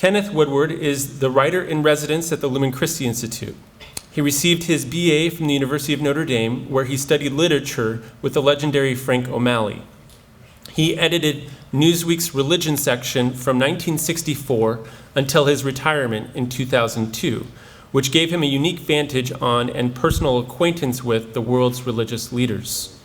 Kenneth Woodward is the writer-in-residence at the Lumen Christi Institute. He received his BA from the University of Notre Dame, where he studied literature with the legendary Frank O'Malley. He edited Newsweek's religion section from 1964 until his retirement in 2002, which gave him a unique vantage on and personal acquaintance with the world's religious leaders.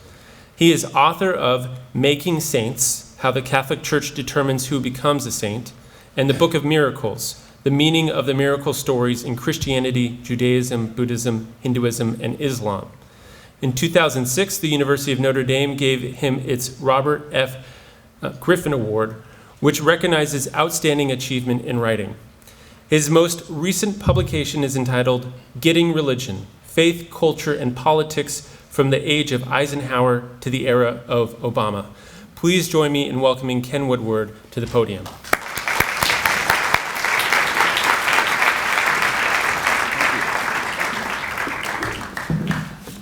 He is author of Making Saints: How the Catholic Church Determines Who Becomes a Saint, and the Book of Miracles, the meaning of the miracle stories in Christianity, Judaism, Buddhism, Hinduism, and Islam. In 2006, the University of Notre Dame gave him its Robert F. Griffin Award, which recognizes outstanding achievement in writing. His most recent publication is entitled Getting Religion: Faith, Culture, and Politics from the Age of Eisenhower to the Era of Obama. Please join me in welcoming Ken Woodward to the podium.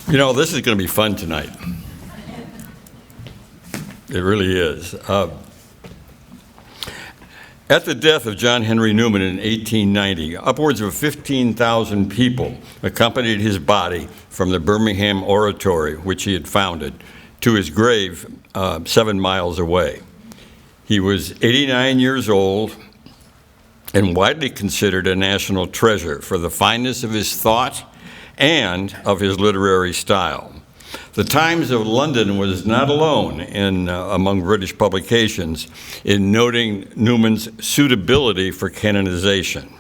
You know, this is going to be fun tonight. It really is. At the death of John Henry Newman in 1890, upwards of 15,000 people accompanied his body from the Birmingham Oratory, which he had founded, to his grave 7 miles away. He was 89 years old and widely considered a national treasure for the fineness of his thought and of his literary style. The Times of London was not alone among British publications in noting Newman's suitability for canonization.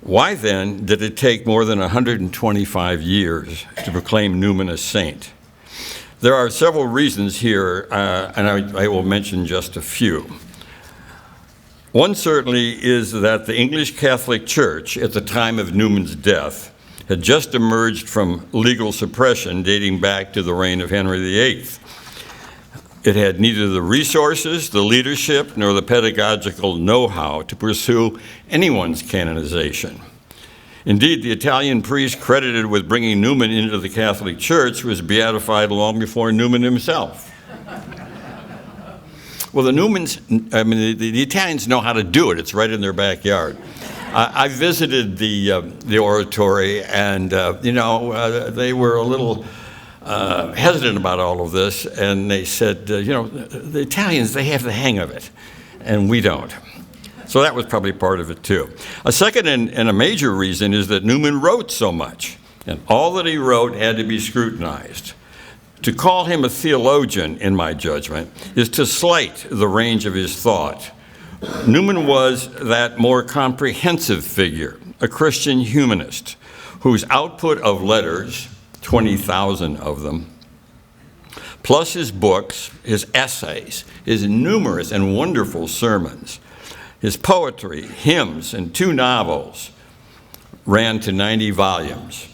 Why then did it take more than 125 years to proclaim Newman a saint? There are several reasons here, and I will mention just a few. One certainly is that the English Catholic Church, at the time of Newman's death, had just emerged from legal suppression dating back to the reign of Henry VIII. It had neither the resources, the leadership, nor the pedagogical know-how to pursue anyone's canonization. Indeed, the Italian priest credited with bringing Newman into the Catholic Church was beatified long before Newman himself. Well, the Italians know how to do it. It's right in their backyard. I visited the oratory, and they were a little hesitant about all of this, and they said, the Italians, they have the hang of it, and we don't. So that was probably part of it too. A second and a major reason is that Newman wrote so much, and all that he wrote had to be scrutinized. To call him a theologian, in my judgment, is to slight the range of his thought. Newman was that more comprehensive figure, a Christian humanist, whose output of letters, 20,000 of them, plus his books, his essays, his numerous and wonderful sermons, his poetry, hymns, and 2 novels ran to 90 volumes.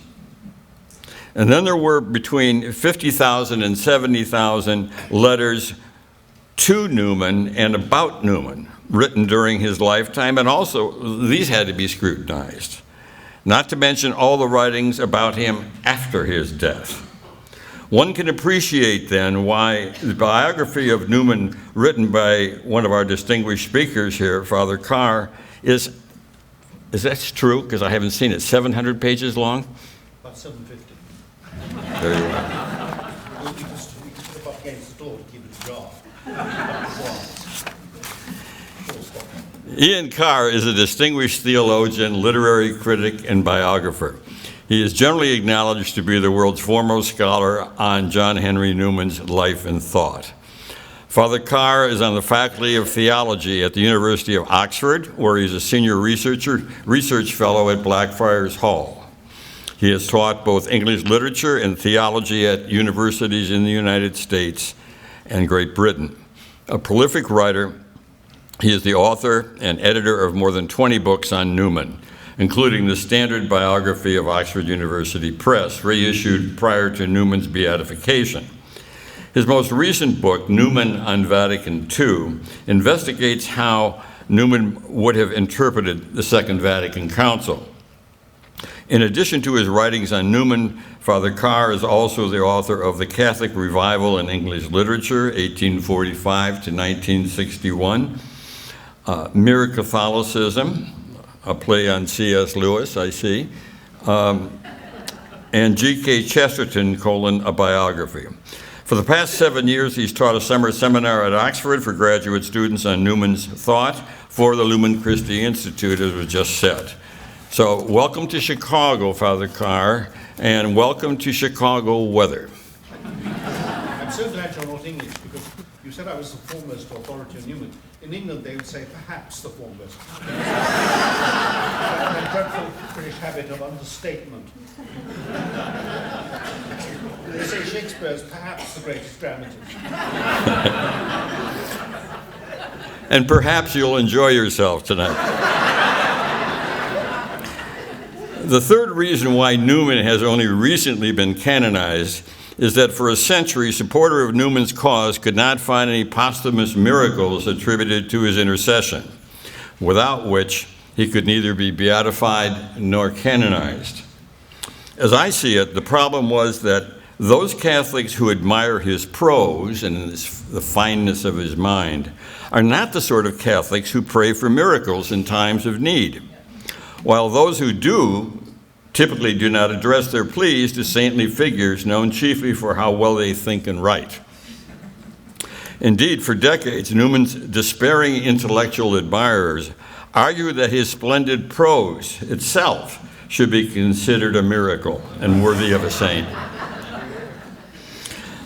And then there were between 50,000 and 70,000 letters to Newman and about Newman, written during his lifetime, and also these had to be scrutinized, not to mention all the writings about him after his death. One can appreciate then why the biography of Newman, written by one of our distinguished speakers here, Father Carr, is that true? Because I haven't seen it. 700 pages long? About 750. There you are. You just put up against the door to keep it dry. Ian Carr is a distinguished theologian, literary critic, and biographer. He is generally acknowledged to be the world's foremost scholar on John Henry Newman's life and thought. Father Carr is on the faculty of theology at the University of Oxford, where he's a senior research fellow at Blackfriars Hall. He has taught both English literature and theology at universities in the United States and Great Britain. A prolific writer, he is the author and editor of more than 20 books on Newman, including the standard biography of Oxford University Press, reissued prior to Newman's beatification. His most recent book, Newman on Vatican II, investigates how Newman would have interpreted the Second Vatican Council. In addition to his writings on Newman, Father Carr is also the author of The Catholic Revival in English Literature, 1845 to 1961, Mere Catholicism, a play on C.S. Lewis, I see, and G.K. Chesterton, a biography. For the past 7 years, he's taught a summer seminar at Oxford for graduate students on Newman's thought for the Lumen Christi Institute, as was just said. So welcome to Chicago, Father Carr, and welcome to Chicago weather. I'm so glad you're not English, because you said I was the foremost authority on Newman. In England, they would say perhaps the foremost. A dreadful British habit of understatement. They say Shakespeare's perhaps the greatest dramatist. And perhaps you'll enjoy yourself tonight. The third reason why Newman has only recently been canonized is that for a century, supporters of Newman's cause could not find any posthumous miracles attributed to his intercession, without which he could neither be beatified nor canonized. As I see it, the problem was that those Catholics who admire his prose and the fineness of his mind are not the sort of Catholics who pray for miracles in times of need, while those who do typically do not address their pleas to saintly figures known chiefly for how well they think and write. Indeed, for decades, Newman's despairing intellectual admirers argue that his splendid prose itself should be considered a miracle and worthy of a saint.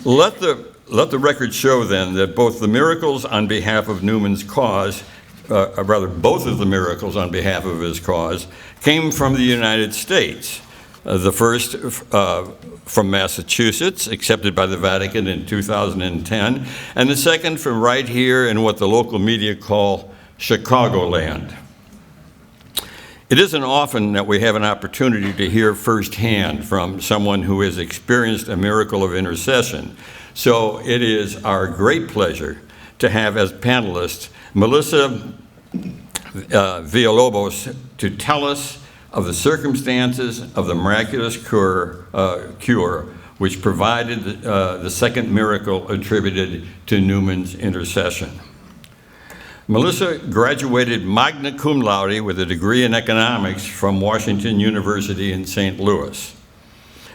Let the record show then that both the miracles on behalf of Newman's cause, both of the miracles on behalf of his cause, came from the United States. The first from Massachusetts, accepted by the Vatican in 2010, and the second from right here in what the local media call Chicagoland. It isn't often that we have an opportunity to hear firsthand from someone who has experienced a miracle of intercession, so it is our great pleasure to have as panelists Melissa Villalobos to tell us of the circumstances of the miraculous cure which provided the second miracle attributed to Newman's intercession. Melissa graduated magna cum laude with a degree in economics from Washington University in St. Louis,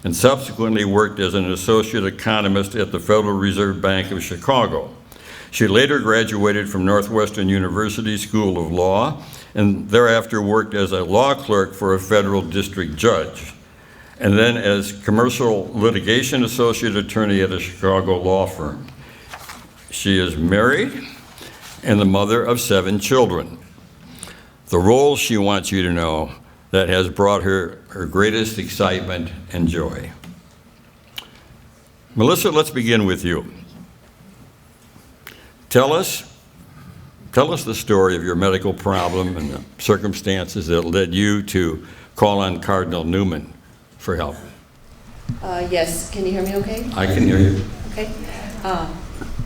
and subsequently worked as an associate economist at the Federal Reserve Bank of Chicago. She later graduated from Northwestern University School of Law, and thereafter worked as a law clerk for a federal district judge, and then as commercial litigation associate attorney at a Chicago law firm. She is married and the mother of 7 children. The role she wants you to know that has brought her her greatest excitement and joy. Melissa, let's begin with you. Tell us the story of your medical problem and the circumstances that led you to call on Cardinal Newman for help. Yes, can you hear me okay? I can hear you. Okay.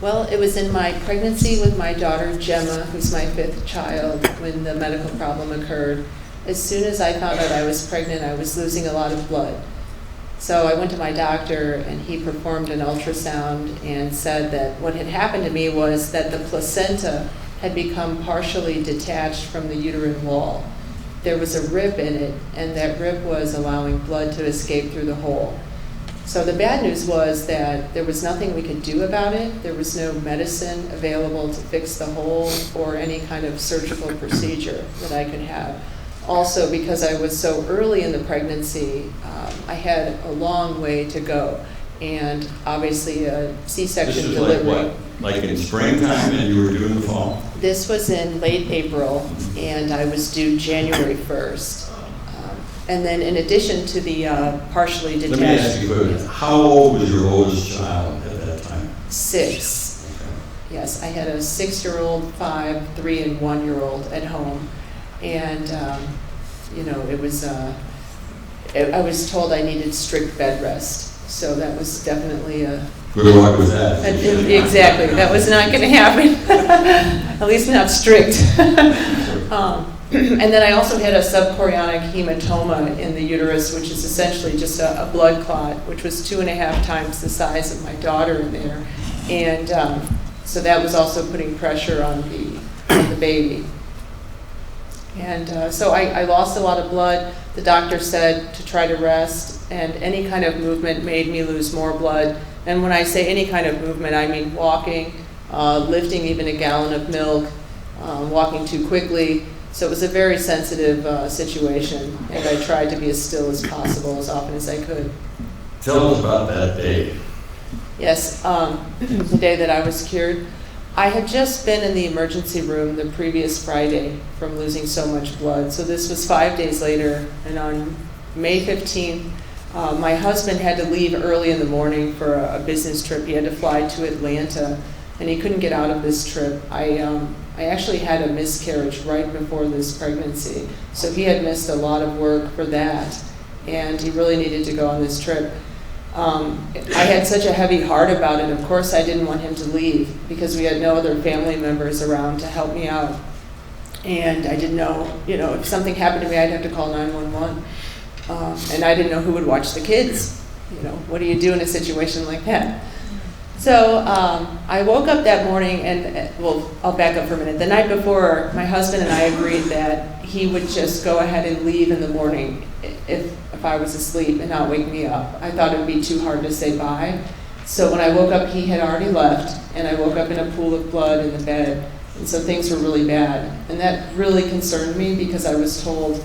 Well, it was in my pregnancy with my daughter Gemma, who's my 5th child, when the medical problem occurred. As soon as I found out I was pregnant, I was losing a lot of blood. So I went to my doctor, and he performed an ultrasound and said that what had happened to me was that the placenta had become partially detached from the uterine wall. There was a rib in it, and that rib was allowing blood to escape through the hole. So the bad news was that there was nothing we could do about it. There was no medicine available to fix the hole or any kind of surgical procedure that I could have. Also, because I was so early in the pregnancy, I had a long way to go. And obviously a C-section delivery. Like what? Like in springtime and you were due in the fall? This was in late April, and I was due January 1st. And then in addition to the partially detached... Let me ask you, how old was your oldest child at that time? 6. Okay. Yes, I had a 6-year-old, 5, 3, and 1-year-old at home. And, it was... I was told I needed strict bed rest. So that was definitely a... Good luck with that. Exactly. That was not going to happen. At least not strict. And then I also had a subchorionic hematoma in the uterus, which is essentially just a blood clot, which was 2.5 times the size of my daughter in there. And so that was also putting pressure on the baby. And so I lost a lot of blood. The doctor said to try to rest, and any kind of movement made me lose more blood. And when I say any kind of movement, I mean walking, lifting even a gallon of milk, walking too quickly. So it was a very sensitive situation, and I tried to be as still as possible as often as I could. Tell us about that day. Yes, the day that I was cured. I had just been in the emergency room the previous Friday from losing so much blood. So this was 5 days later, and on May 15th, my husband had to leave early in the morning for a business trip. He had to fly to Atlanta, and he couldn't get out of this trip. I actually had a miscarriage right before this pregnancy, so he had missed a lot of work for that, and he really needed to go on this trip. I had such a heavy heart about it. Of course, I didn't want him to leave because we had no other family members around to help me out. And I didn't know, if something happened to me, I'd have to call 911. And I didn't know who would watch the kids. What do you do in a situation like that? So I woke up that morning and, I'll back up for a minute. The night before, my husband and I agreed that he would just go ahead and leave in the morning if I was asleep and not wake me up. I thought it would be too hard to say bye. So when I woke up, he had already left, and I woke up in a pool of blood in the bed. And so things were really bad. And that really concerned me because I was told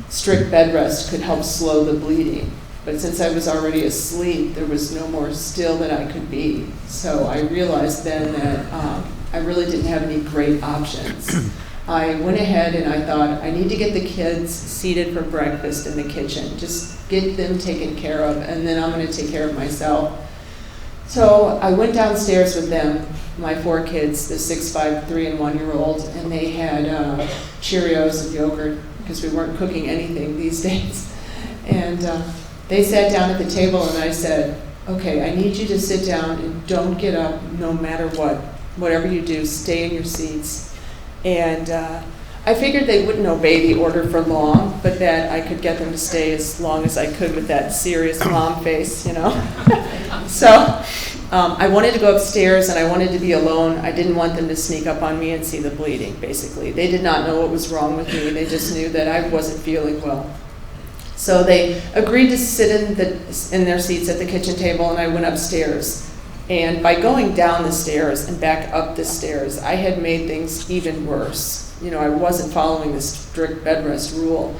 strict bed rest could help slow the bleeding. But since I was already asleep, there was no more still that I could be. So I realized then that I really didn't have any great options. I went ahead and I thought, I need to get the kids seated for breakfast in the kitchen. Just get them taken care of, and then I'm going to take care of myself. So I went downstairs with them, my 4 kids, the 6, 5, 3, and 1-year-old, and they had Cheerios and yogurt because we weren't cooking anything these days. And they sat down at the table, and I said, okay, I need you to sit down and don't get up no matter what. Whatever you do, stay in your seats. And I figured they wouldn't obey the order for long, but that I could get them to stay as long as I could with that serious mom face, So I wanted to go upstairs, and I wanted to be alone. I didn't want them to sneak up on me and see the bleeding, basically. They did not know what was wrong with me. They just knew that I wasn't feeling well. So they agreed to sit in their seats at the kitchen table, and I went upstairs. And by going down the stairs and back up the stairs, I had made things even worse. I wasn't following this strict bed rest rule.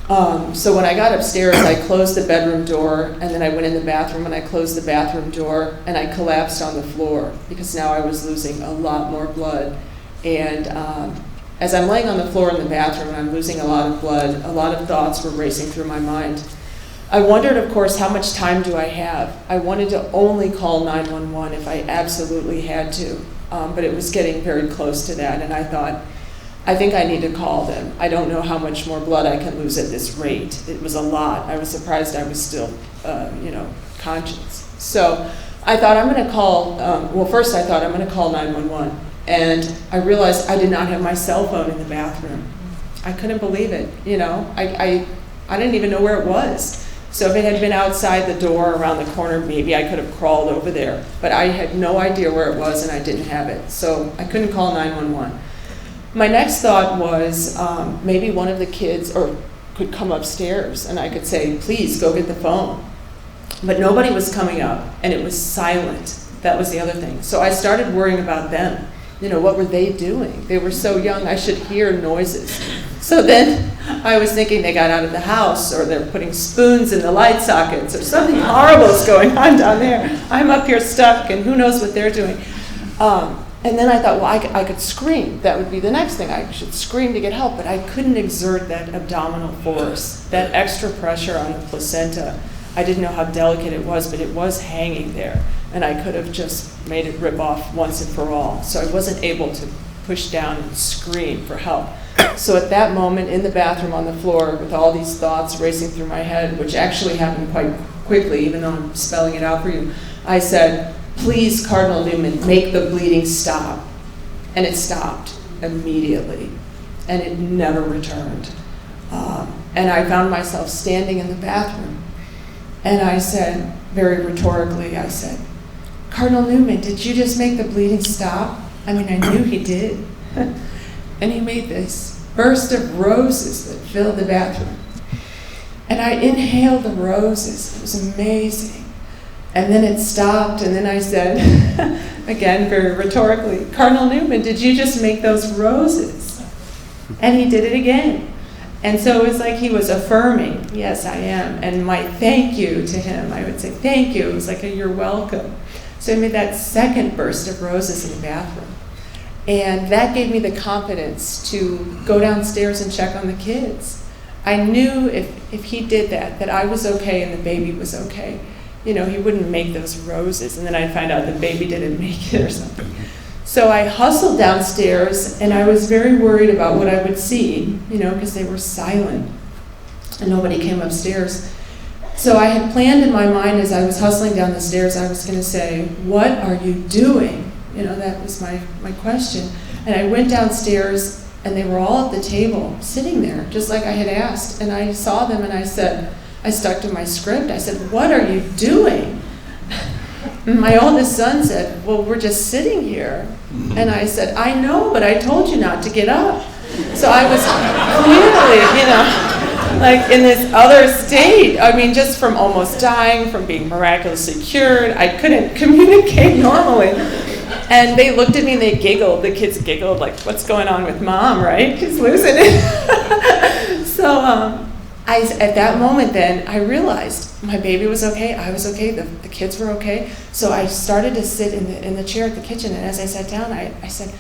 So when I got upstairs, I closed the bedroom door, and then I went in the bathroom, and I closed the bathroom door, and I collapsed on the floor because now I was losing a lot more blood. And as I'm laying on the floor in the bathroom and I'm losing a lot of blood, a lot of thoughts were racing through my mind. I wondered, of course, how much time do I have? I wanted to only call 911 if I absolutely had to, but it was getting very close to that, and I thought, I think I need to call them. I don't know how much more blood I can lose at this rate. It was a lot. I was surprised I was still, conscious. So I thought I'm going to call, first I thought I'm going to call 911, and I realized I did not have my cell phone in the bathroom. I couldn't believe it, I didn't even know where it was. So if it had been outside the door around the corner, maybe I could have crawled over there. But I had no idea where it was, and I didn't have it. So I couldn't call 911. My next thought was maybe one of the kids could come upstairs, and I could say, please, go get the phone. But nobody was coming up, and it was silent. That was the other thing. So I started worrying about them. What were they doing? They were so young, I should hear noises. So then I was thinking they got out of the house, or they're putting spoons in the light sockets, or something horrible is going on down there. I'm up here stuck, and who knows what they're doing. And then I thought, I could scream. That would be the next thing. I should scream to get help, but I couldn't exert that abdominal force, that extra pressure on the placenta. I didn't know how delicate it was, but it was hanging there, and I could have just made it rip off once and for all. So I wasn't able to push down and scream for help. So at that moment, in the bathroom on the floor, with all these thoughts racing through my head, which actually happened quite quickly, even though I'm spelling it out for you, I said, please, Cardinal Newman, make the bleeding stop. And it stopped immediately, and it never returned. And I found myself standing in the bathroom, and I said, very rhetorically, I said, Cardinal Newman, did you just make the bleeding stop? I mean, I knew he did. And he made this burst of roses that filled the bathroom. And I inhaled the roses. It was amazing. And then it stopped, and then I said, again, very rhetorically, Cardinal Newman, did you just make those roses? And he did it again. And so it was like he was affirming, yes, I am. And my thank you to him, I would say, thank you. It was like you're welcome. So he made that second burst of roses in the bathroom. And that gave me the confidence to go downstairs and check on the kids. I knew if he did that I was okay and the baby was okay. You know, he wouldn't make those roses, and then I'd find out the baby didn't make it or something. So I hustled downstairs, and I was very worried about what I would see, you know, because they were silent, and nobody came upstairs. So I had planned in my mind as I was hustling down the stairs, I was going to say, what are you doing? You know, that was my question. And I went downstairs, and they were all at the table, sitting there, just like I had asked. And I saw them, and I said, I stuck to my script. I said, what are you doing? My oldest son said, well, we're just sitting here. And I said, I know, but I told you not to get up. So I was clearly, you know, like in this other state. I mean, just from almost dying, from being miraculously cured, I couldn't communicate normally. And they looked at me and they giggled. The kids giggled, like, what's going on with mom, right? She's losing it. So at that moment then, I realized my baby was okay, I was okay, the kids were okay. So I started to sit in the chair at the kitchen, and as I sat down, I said,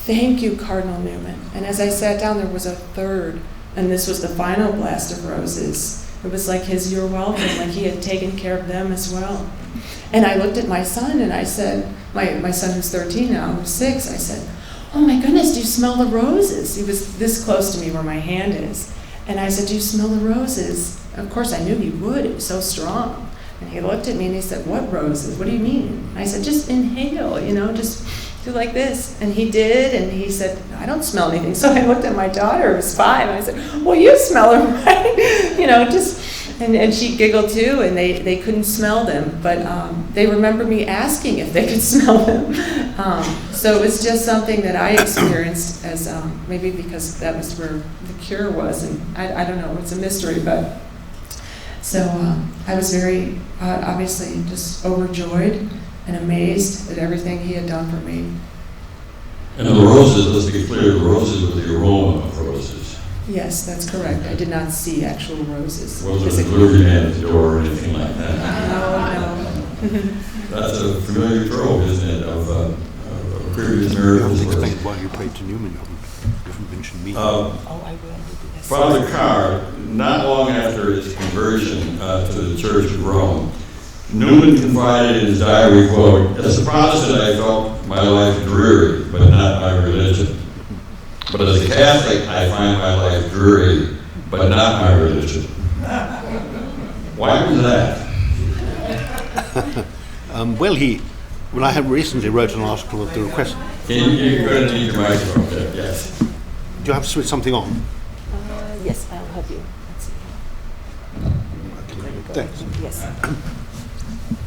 thank you, Cardinal Newman. And as I sat down, there was a third, and this was the final blast of roses. It was like his you're welcome, like he had taken care of them as well. And I looked at my son, and I said, my son who's 13 now, who's 6, I said, oh my goodness, do you smell the roses? He was this close to me where my hand is. And I said, do you smell the roses? Of course, I knew he would. It was so strong. And he looked at me and he said, what roses? What do you mean? I said, just inhale, you know, just do like this. And he did, and he said, I don't smell anything. So I looked at my daughter, who was 5, and I said, well, you smell them, right? You know, just, and she giggled too, and they couldn't smell them. But they remember me asking if they could smell them. So it was just something that I experienced as maybe because that was where the cure was, and I don't know, it's a mystery, but so I was very obviously just overjoyed and amazed at everything he had done for me. And the roses, let's be clear, the roses were the aroma of roses. Yes, that's correct. I did not see actual roses. Wasn't a clergyman at the door or anything like that. No. That's a familiar trope, isn't it, of previous miracles. Explain why you prayed to Newman. You haven't mentioned me. Oh, I will. Yes. Father Carr, not long after his conversion to the Church of Rome, Newman confided in his diary, quote, as a Protestant I felt my life dreary, but not my religion. But as a Catholic I find my life dreary, but not my religion. Why was that? Well, I have recently wrote an article at the request. You're going to need your microphone, yes. Do you have to switch something on? Yes, I'll help you. Let's see. Thanks. Yes.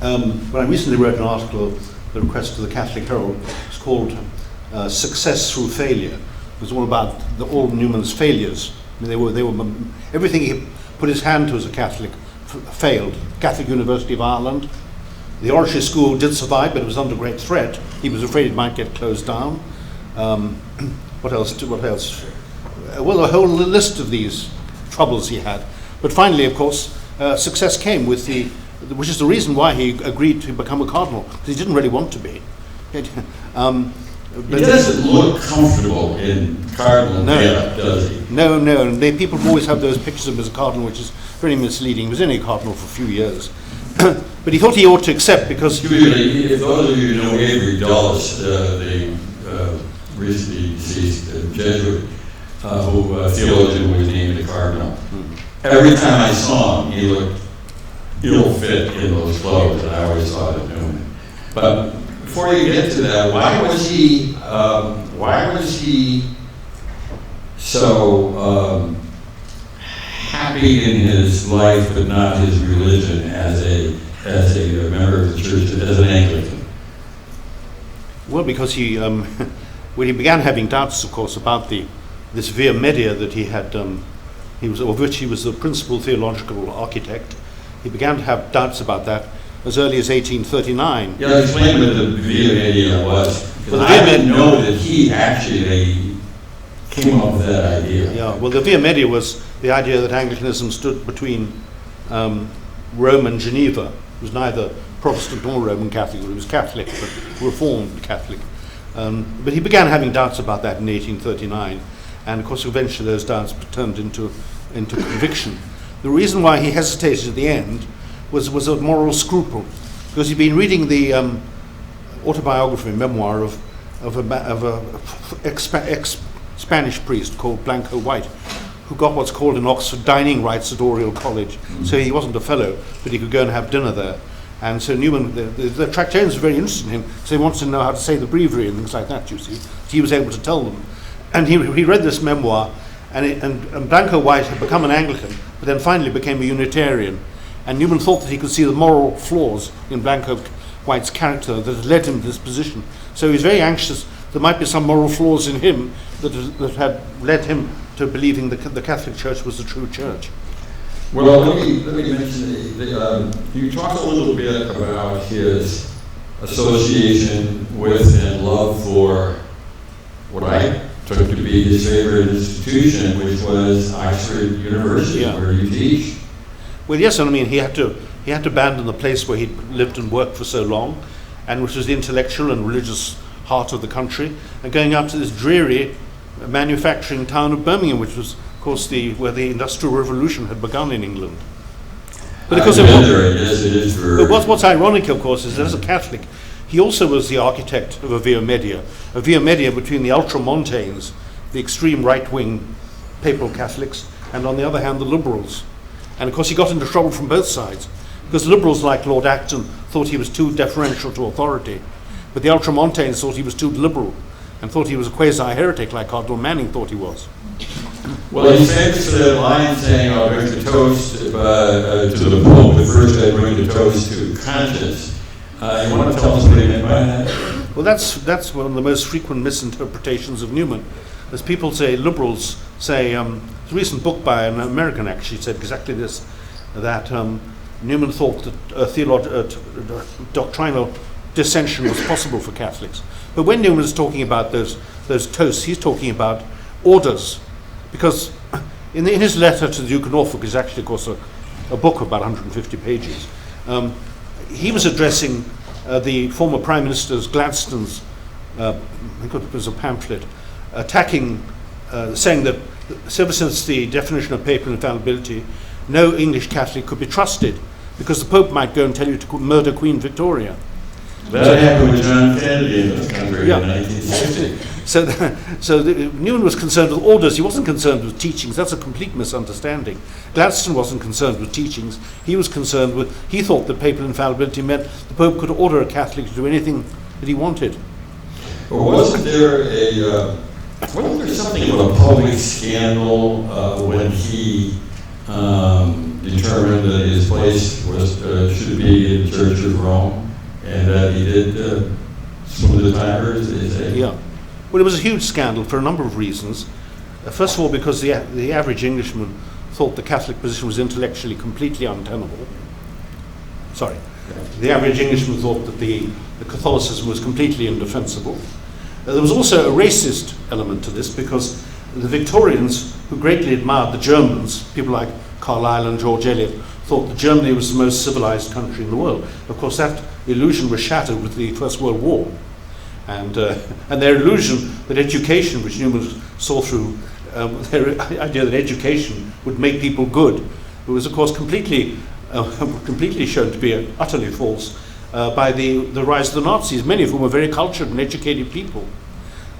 Well, I recently wrote an article at the request of the Catholic Herald. It's called Success Through Failure. It was all about all Newman's failures. I mean, they were everything he put his hand to as a Catholic failed. Catholic University of Ireland. The oratory school did survive, but it was under great threat. He was afraid it might get closed down. What else? Well, a whole list of these troubles he had. But finally, of course, success came with which is the reason why he agreed to become a cardinal, because he didn't really want to be. He doesn't look comfortable in cardinal getup, does he? No. People always have those pictures of him as a cardinal, which is very misleading. He was only a cardinal for a few years. But he thought he ought to accept because... If those of you who know Avery Dulles, the recently deceased Jesuit, who theologian was named a cardinal, every time I saw him, he looked ill-fit in those clothes, and I always thought of Newman. But before you get to that, why was he so happy in his life but not his religion as a member of the church, as an Anglican? Well, because he began having doubts, of course, about the this via media that he had, of which he was the principal theological architect. He began to have doubts about that as early as 1839. Yeah, explain what the via media was. Well, the I via didn't know that he actually came up with that idea. Yeah, well, the via media was the idea that Anglicanism stood between Rome and Geneva. It was neither Protestant nor Roman Catholic. It was Catholic, but Reformed Catholic. But he began having doubts about that in 1839, and of course eventually those doubts turned into conviction. The reason why he hesitated at the end was a moral scruple, because he'd been reading the autobiography, memoir of a ex-Spanish priest called Blanco White, who got what's called in Oxford dining rights at Oriel College. So he wasn't a fellow, but he could go and have dinner there. And so Newman, the Tractarians were very interested in him, so he wanted to know how to say the breviary and things like that, you see. So he was able to tell them. And he read this memoir, and Blanco White had become an Anglican, but then finally became a Unitarian. And Newman thought that he could see the moral flaws in Blanco White's character that had led him to this position. So he was very anxious there might be some moral flaws in him that had led him to believing the Catholic Church was the true church. Well, let me mention, you talked a little bit about his association with and love for what I took to be his favorite institution, which was Oxford University, where you teach. Well, yes, I mean, he had to abandon the place where he'd lived and worked for so long, and which was the intellectual and religious heart of the country, and going up to this dreary manufacturing town of Birmingham, which was, of course, where the Industrial Revolution had begun in England. But because what's ironic, of course, is that as a Catholic, he also was the architect of a via media between the ultramontanes, the extreme right-wing papal Catholics, and on the other hand, the liberals. And of course, he got into trouble from both sides, because liberals like Lord Acton thought he was too deferential to authority, but the ultramontanes thought he was too liberal, and thought he was a quasi-heretic like Cardinal Manning thought he was. Well, he's famous for that line saying, I'll bring the toast to the Pope, but first I bring the toast to conscience. You want to tell us what he meant by that? Well, that's one of the most frequent misinterpretations of Newman. As people say, liberals say, a recent book by an American actually said exactly this, that Newman thought that doctrinal dissension was possible for Catholics. But when Newman is talking about those toasts, he's talking about orders. Because in his letter to the Duke of Norfolk, is actually, of course, a book of about 150 pages, he was addressing the former Prime Minister's Gladstone's, I think it was a pamphlet, attacking, saying that ever since the definition of papal infallibility, no English Catholic could be trusted because the Pope might go and tell you to murder Queen Victoria. That happened with John Kennedy in this country in 1960. So Newman was concerned with orders. He wasn't concerned with teachings. That's a complete misunderstanding. Gladstone wasn't concerned with teachings. He was concerned with, he thought that papal infallibility meant the Pope could order a Catholic to do anything that he wanted. But wasn't there something of a public scandal when he determined that his place should be in the Church of Rome? And that he did some of the timers, they say? Yeah. Well, it was a huge scandal for a number of reasons. First of all, because the average Englishman thought the Catholic position was intellectually completely untenable. Sorry. The average Englishman thought that the Catholicism was completely indefensible. There was also a racist element to this, because the Victorians, who greatly admired the Germans, people like Carlyle and George Eliot, thought that Germany was the most civilized country in the world. Of course, that illusion was shattered with the First World War. And their illusion that education, which Newman saw through, their idea that education would make people good, was, of course, completely shown to be utterly false by the rise of the Nazis, many of whom were very cultured and educated people.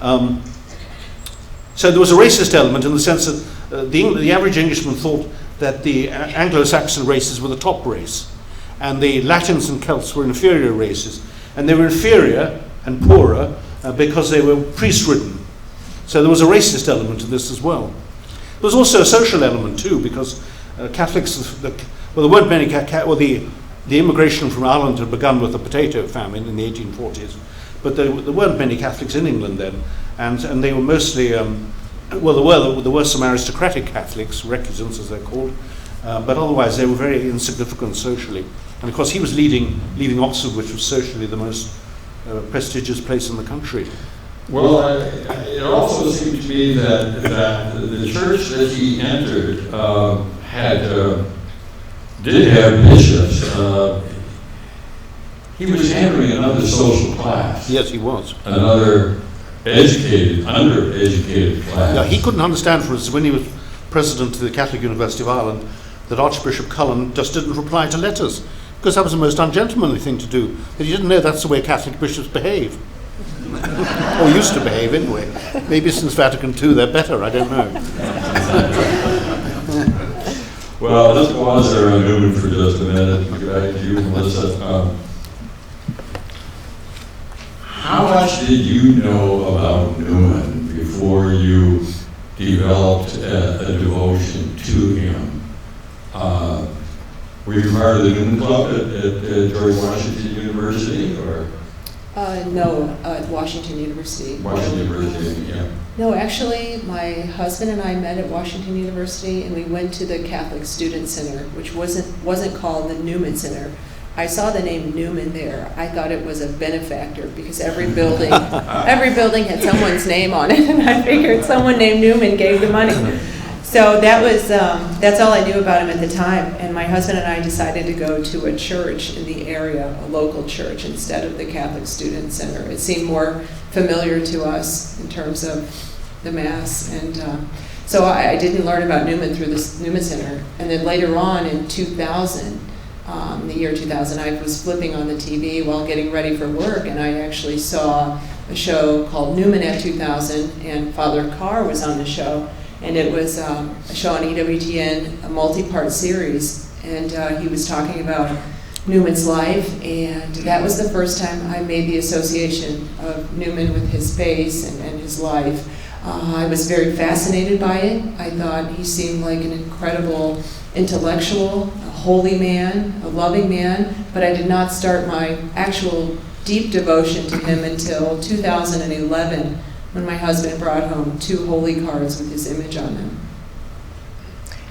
So there was a racist element in the sense that the average Englishman thought that the Anglo-Saxon races were the top race, and the Latins and Celts were inferior races, and they were inferior and poorer because they were priest-ridden. So there was a racist element to this as well. There was also a social element too, because Catholics, there weren't many, the immigration from Ireland had begun with the potato famine in the 1840s, but there weren't many Catholics in England then, and they were mostly Well, there were some aristocratic Catholics, recusants as they're called, but otherwise they were very insignificant socially. And of course he was leading Oxford, which was socially the most prestigious place in the country. Well, it also seemed to me that the church that he entered did have bishops. He was handling another social class. Yes, he was. Another undereducated class. Yeah, he couldn't understand, for instance, when he was president of the Catholic University of Ireland, that Archbishop Cullen just didn't reply to letters, because that was the most ungentlemanly thing to do. That he didn't know that's the way Catholic bishops behave. Or used to behave anyway. Maybe since Vatican II they're better, I don't know. Well, let's pause there on Newman for just a minute. Get back to you, Melissa. How much did you know about Newman before you developed a devotion to him? Were you part of the Newman Club at George Washington University, or? No, at Washington University. Washington University, yeah. No, actually, my husband and I met at Washington University, and we went to the Catholic Student Center, which wasn't called the Newman Center. I saw the name Newman there. I thought it was a benefactor because every building had someone's name on it, and I figured someone named Newman gave the money. So that's all I knew about him at the time. And my husband and I decided to go to a church in the area, a local church, instead of the Catholic Student Center. It seemed more familiar to us in terms of the Mass. And so I didn't learn about Newman through the Newman Center. And then later on in 2000, the year 2000, I was flipping on the TV while getting ready for work, and I actually saw a show called Newman at 2000, and Father Carr was on the show. And it was a show on EWTN, a multi-part series, and he was talking about Newman's life, and that was the first time I made the association of Newman with his face and his life. I was very fascinated by it. I thought he seemed like an incredible intellectual, a holy man, a loving man, but I did not start my actual deep devotion to him until 2011, when my husband brought home 2 holy cards with his image on them.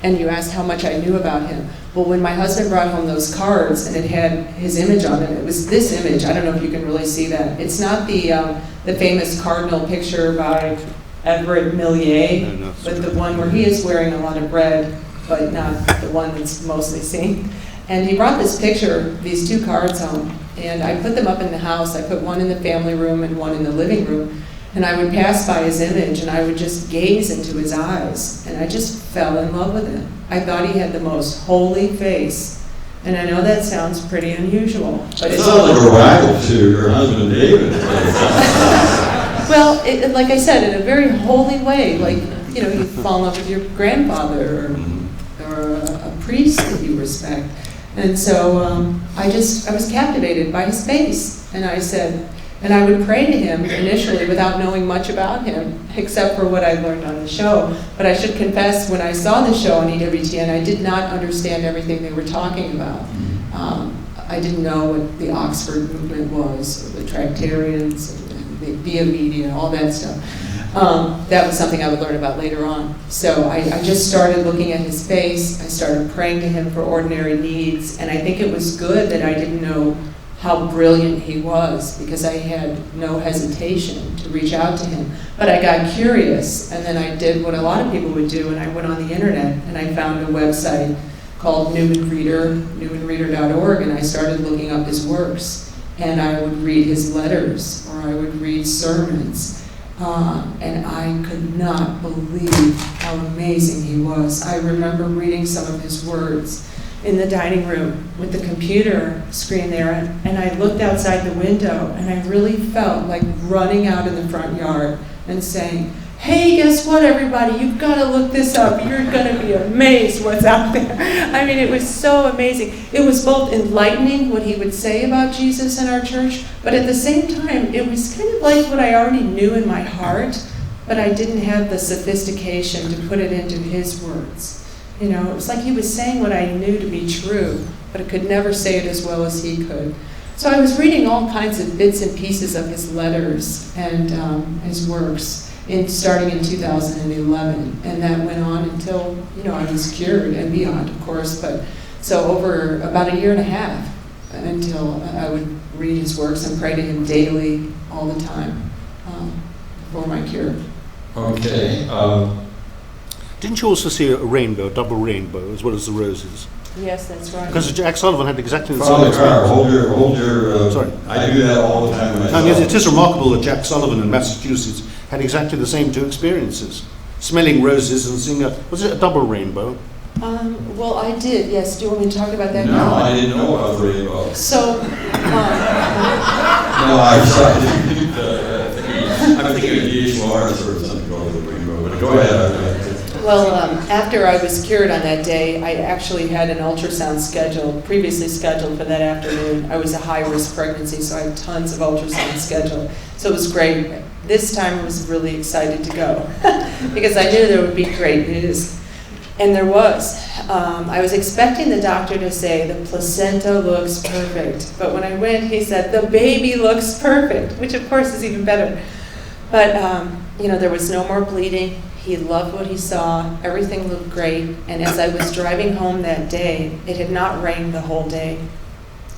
And you asked how much I knew about him. Well, when my husband brought home those cards and it had his image on them, it was this image. I don't know if you can really see that. It's not the famous cardinal picture by Everett Millier, but the one where he is wearing a lot of red, but not the one that's mostly seen. And he brought this picture, these 2 cards home, and I put them up in the house. I put one in the family room and one in the living room. And I would pass by his image and I would just gaze into his eyes, and I just fell in love with him. I thought he had the most holy face. And I know that sounds pretty unusual, but it's not like a rival to your husband David. Well, like I said, in a very holy way, like, you know, you fall in love with your grandfather or a priest that you respect. And so I was captivated by his face, and I said, and I would pray to him initially without knowing much about him, except for what I learned on the show. But I should confess, when I saw the show on EWTN, I did not understand everything they were talking about. I didn't know what the Oxford movement was, or the Tractarians, and the Via Media, all that stuff. That was something I would learn about later on. So I just started looking at his face. I started praying to him for ordinary needs. And I think it was good that I didn't know how brilliant he was, because I had no hesitation to reach out to him. But I got curious, and then I did what a lot of people would do, and I went on the internet, and I found a website called Newman Reader, newmanreader.org, and I started looking up his works. And I would read his letters, or I would read sermons, and I could not believe how amazing he was. I remember reading some of his words in the dining room with the computer screen there, and I looked outside the window, and I really felt like running out in the front yard and saying, "Hey, guess what, everybody? You've got to look this up. You're going to be amazed what's out there." I mean, it was so amazing. It was both enlightening, what he would say about Jesus in our church, but at the same time, it was kind of like what I already knew in my heart, but I didn't have the sophistication to put it into his words. You know, it was like he was saying what I knew to be true, but I could never say it as well as he could. So I was reading all kinds of bits and pieces of his letters and his works. starting in 2011, and that went on until, I was cured and beyond, of course, but so over about a year and a half until I would read his works and pray to him daily all the time for my cure. Okay. Didn't you also see a rainbow, a double rainbow, as well as the roses? Yes, that's right. Because Jack Sullivan had exactly the same Father experience. Carr, hold your. Sorry. I do that all the time myself. And it is remarkable that Jack Sullivan in Massachusetts had exactly the same two experiences. Smelling roses and seeing was it a double rainbow? Well, I did, yes. Do you want me to talk about that No, now? I didn't know about the rainbow. So, No, I'm sorry. I'm thinking of DHR or something over the rainbow, but go ahead. well, after I was cured on that day, I actually had an ultrasound previously scheduled for that afternoon. I was a high-risk pregnancy, so I had tons of ultrasound scheduled. So it was great. This time I was really excited to go because I knew there would be great news. And there was. I was expecting the doctor to say, the placenta looks perfect. But when I went, he said, the baby looks perfect, which of course is even better. But, there was no more bleeding. He loved what he saw. Everything looked great. And as I was driving home that day, it had not rained the whole day,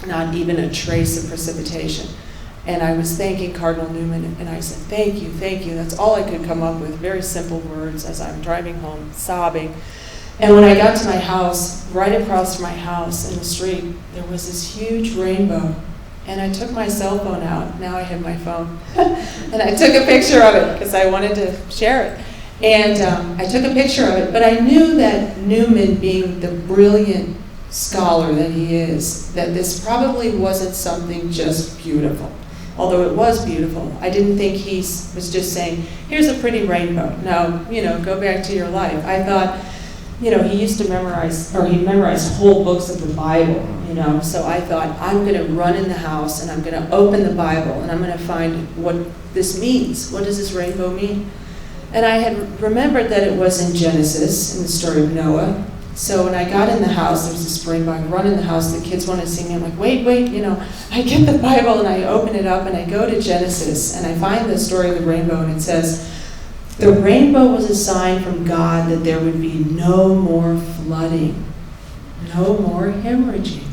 not even a trace of precipitation. And I was thanking Cardinal Newman, and I said, thank you, thank you. That's all I could come up with, very simple words as I'm driving home, sobbing. And when I got to my house, right across from my house in the street, there was this huge rainbow. And I took my cell phone out. Now I have my phone. And I took a picture of it because I wanted to share it. And I took a picture of it. But I knew that Newman, being the brilliant scholar that he is, that this probably wasn't something just beautiful. Although it was beautiful, I didn't think he was just saying, here's a pretty rainbow. No, go back to your life. I thought, he used to he memorized whole books of the Bible, so I thought, I'm going to run in the house and I'm going to open the Bible and I'm going to find what this means. What does this rainbow mean? And I had remembered that it was in Genesis, in the story of Noah. So when I got in the house, there was this rainbow. I run in the house, the kids want to see me. I'm like, wait, I get the Bible and I open it up and I go to Genesis and I find the story of the rainbow and it says, the rainbow was a sign from God that there would be no more flooding, no more hemorrhaging.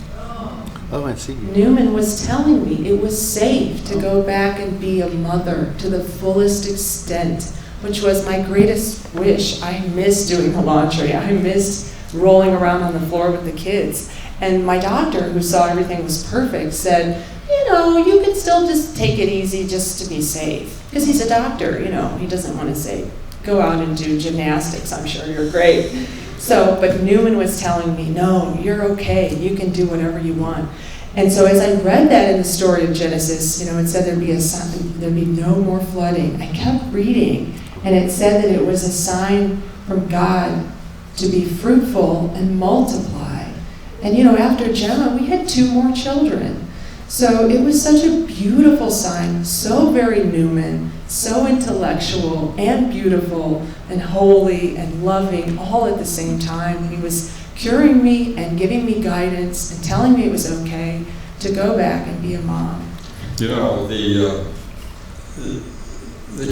Oh, I see. Newman was telling me it was safe to go back and be a mother to the fullest extent, which was my greatest wish. I missed doing the laundry. I missed rolling around on the floor with the kids. And my doctor, who saw everything was perfect, said, you can still just take it easy just to be safe. Because he's a doctor, he doesn't want to say, go out and do gymnastics, I'm sure you're great. So, but Newman was telling me, no, you're okay, you can do whatever you want. And so as I read that in the story of Genesis, it said there'd be no more flooding. I kept reading, and it said that it was a sign from God to be fruitful and multiply. And after Gemma, we had 2 more children. So it was such a beautiful sign, so very Newman, so intellectual and beautiful and holy and loving all at the same time. He was curing me and giving me guidance and telling me it was okay to go back and be a mom. The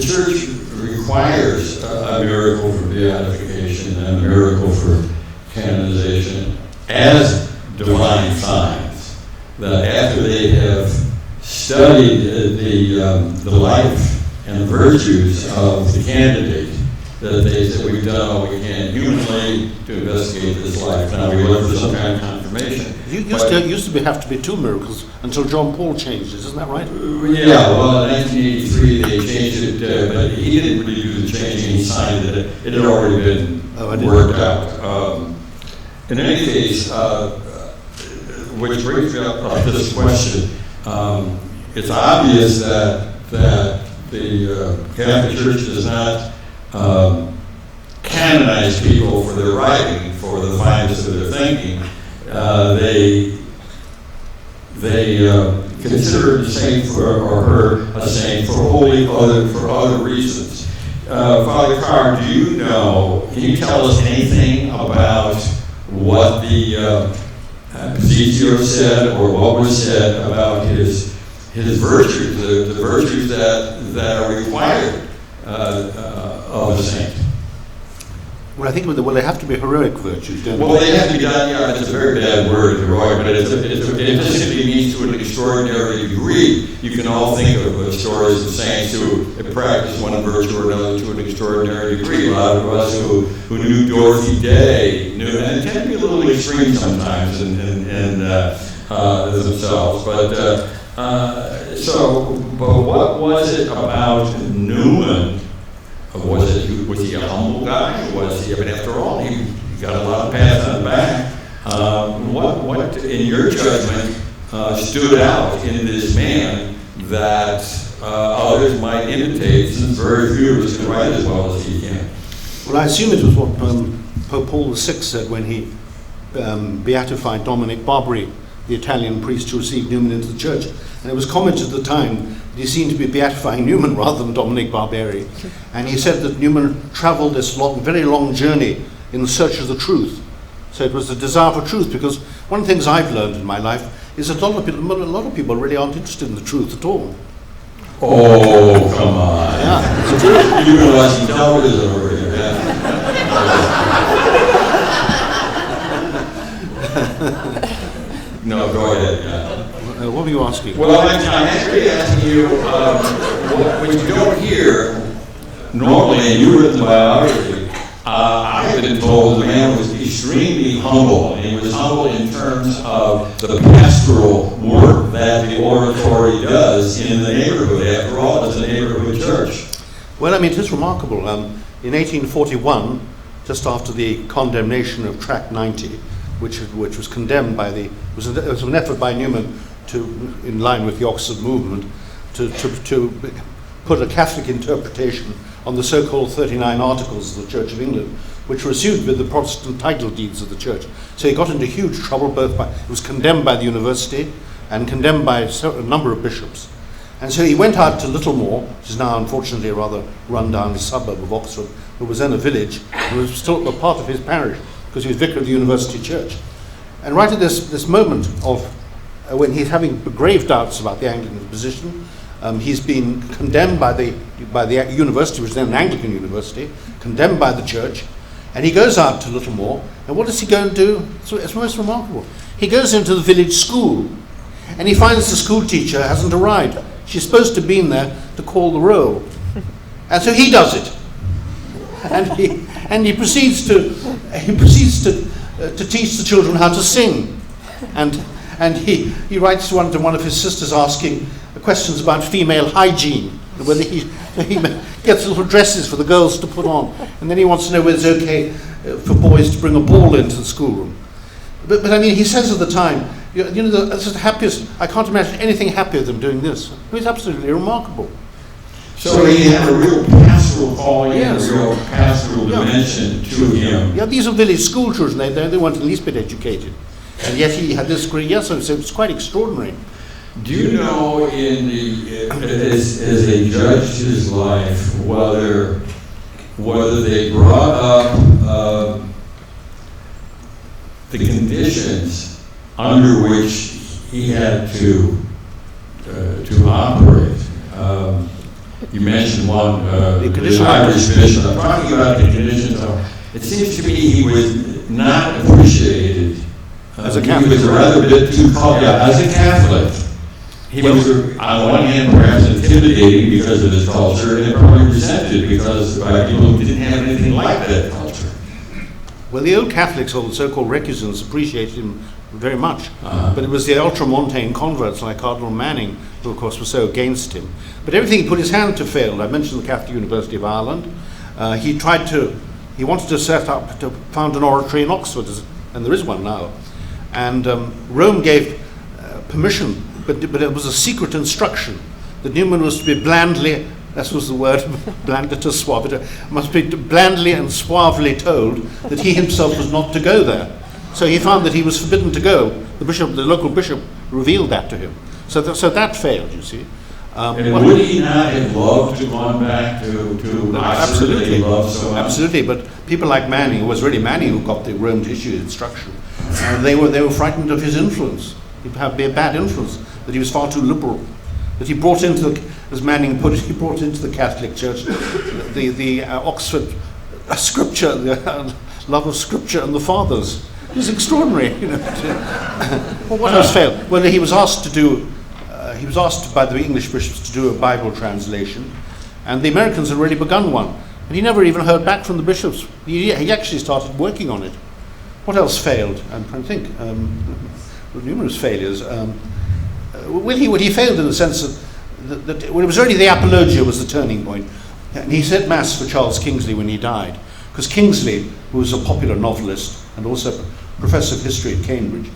church requires a miracle for beatification and a miracle for canonization as divine signs. That after they have studied the life and the virtues of the candidate, that they said, we've done all we can humanly to investigate this life. Now we look for some kind of confirmation. Used to have to be 2 miracles until John Paul changed it, isn't that right? Yeah, well, in 1983 they changed it, but he didn't really do the changing. He signed it. It had already been worked out. In any case, which brings me up this question. It's obvious that the Catholic Church does not canonize people for their writing, for the fineness of their thinking. They consider the saint or her a saint for other reasons. Father Carr, can you tell us anything about what the Ezekiel said, or what was said about his virtues, the virtues that are required of a saint? Well, I think they have to be heroic virtues, don't Well, they have to be done, yeah, it's a very bad word, heroic, but it simply means to an extraordinary degree. You can all think of stories of saints who practiced one virtue or another to an extraordinary degree. A lot of us who knew Dorothy Day knew, and it can be a little extreme sometimes in themselves. But what was it about Newman? Was he a humble guy? Was he? I mean, after all, he got a lot of pats on the back. What, in your judgment, stood out in this man that others might imitate, since very few of us can write as well as he can? Well, I assume it was what Pope Paul VI said when he beatified Dominic Barbary, the Italian priest who received Newman into the church. And it was commented at the time that he seemed to be beatifying Newman rather than Dominic Barbary. And he said that Newman traveled this very long journey in search of the truth. So it was the desire for truth, because one of the things I've learned in my life is that a lot of people really aren't interested in the truth at all. Oh, come on. Yeah, it's true. You realize he told us over here. No, go ahead. What were you asking? Well, I'm actually asking you, what you don't hear normally, and you wrote the biography, I've been told the man was extremely humble, and he was humble in terms of the pastoral work that the oratory does in the neighborhood. After all, it's a neighborhood church. Well, I mean, it is remarkable. In 1841, just after the condemnation of Tract 90, which was condemned by it was an effort by Newman in line with the Oxford movement, to put a Catholic interpretation on the so-called 39 Articles of the Church of England, which were assumed with the Protestant title deeds of the church. So he got into huge trouble. It was condemned by the university and condemned by a number of bishops. And so he went out to Littlemore, which is now unfortunately a rather run-down suburb of Oxford, but was then a village, and was still a part of his parish, because he was vicar of the university church. And right at this moment of when he's having grave doubts about the Anglican position, he's been condemned by the university, which was then an Anglican university, condemned by the church, and he goes out to Littlemore, and what does he go and do? It's most remarkable. He goes into the village school, and he finds the school teacher hasn't arrived. She's supposed to have been there to call the roll. And so he does it. And he proceeds to teach the children how to sing. And he writes to one of his sisters asking questions about female hygiene, whether he gets little dresses for the girls to put on, and then he wants to know whether it's okay for boys to bring a ball into the schoolroom. But I mean, he says at the time, this is the happiest, I can't imagine anything happier than doing this. It's absolutely remarkable. So he had a real pastoral calling, yes, a real pastoral dimension to him. Yeah, these are village school children, they weren't the least bit educated. And yet he had this great, so it's quite extraordinary. Do you know, as they judged his life, whether they brought up the conditions under which he had to operate? You mentioned one, the Irish bishop. I'm talking about the conditions of. It seems to me he was not appreciated. As a Catholic. He was a rather bit too called as a Catholic. He was, on one hand, perhaps intimidating because of his culture, and probably resented because by people who didn't have anything like that culture. Well, the old Catholics, or the so-called recusants, appreciated him very much. But it was the ultramontane converts like Cardinal Manning who, of course, were so against him. But everything he put his hand to failed. I mentioned the Catholic University of Ireland. He wanted to found an oratory in Oxford, and there is one now. And Rome gave permission, but it was a secret instruction that Newman was to be blandly, that was the word, blandita suavita, must be blandly and suavely told that he himself was not to go there. So he found that he was forbidden to go. The local bishop revealed that to him. So that failed, you see. And would he not have loved to go back to Oxford that he loved so much? Absolutely, but people like Manning, it was really Manning who got the Rome to issue instruction. They were frightened of his influence. He'd be a bad influence, that he was far too liberal. That he brought into was he brought into the Catholic Church the Oxford scripture, the love of scripture and the fathers. It was extraordinary, you know. Well, what else failed? Well, he was asked by the English bishops to do a Bible translation, and the Americans had already begun one, and he never even heard back from the bishops. He actually started working on it. What else failed? I'm trying to think. Numerous failures. He failed in the sense that it was already the Apologia was the turning point. And he said Mass for Charles Kingsley when he died, because Kingsley, who was a popular novelist and also professor of history at Cambridge,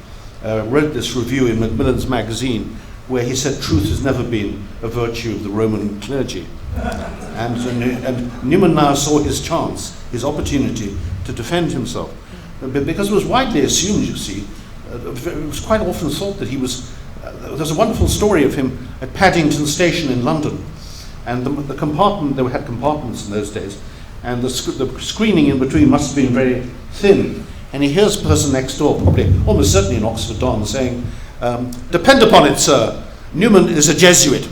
wrote this review in Macmillan's magazine where he said truth has never been a virtue of the Roman clergy. And Newman now saw his chance, his opportunity to defend himself. Because it was widely assumed, you see, it was quite often thought that he was, there's a wonderful story of him at Paddington Station in London. And the compartment, they had compartments in those days, and the screening in between must have been very thin. And he hears a person next door, probably almost certainly an Oxford Don, saying, "Depend upon it, sir, Newman is a Jesuit."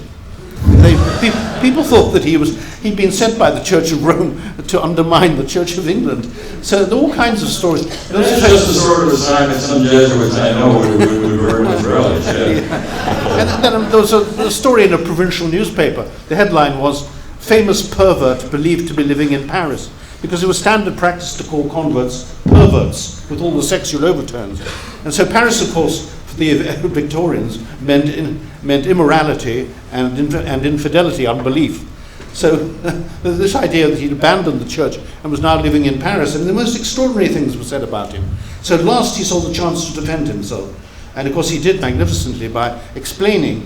People thought that he'd been sent by the Church of Rome to undermine the Church of England. So there are all kinds of stories. That's just the sort of assignment some Jesuits I know would burn with relish. Yeah. And then there was a story in a provincial newspaper. The headline was, "Famous pervert believed to be living in Paris," because it was standard practice to call converts perverts with all the sexual overtones. And so Paris, of course, for the Victorians, meant immorality and infidelity, unbelief. So this idea that he'd abandoned the church and was now living in Paris, and the most extraordinary things were said about him. So at last he saw the chance to defend himself. And of course he did magnificently by explaining,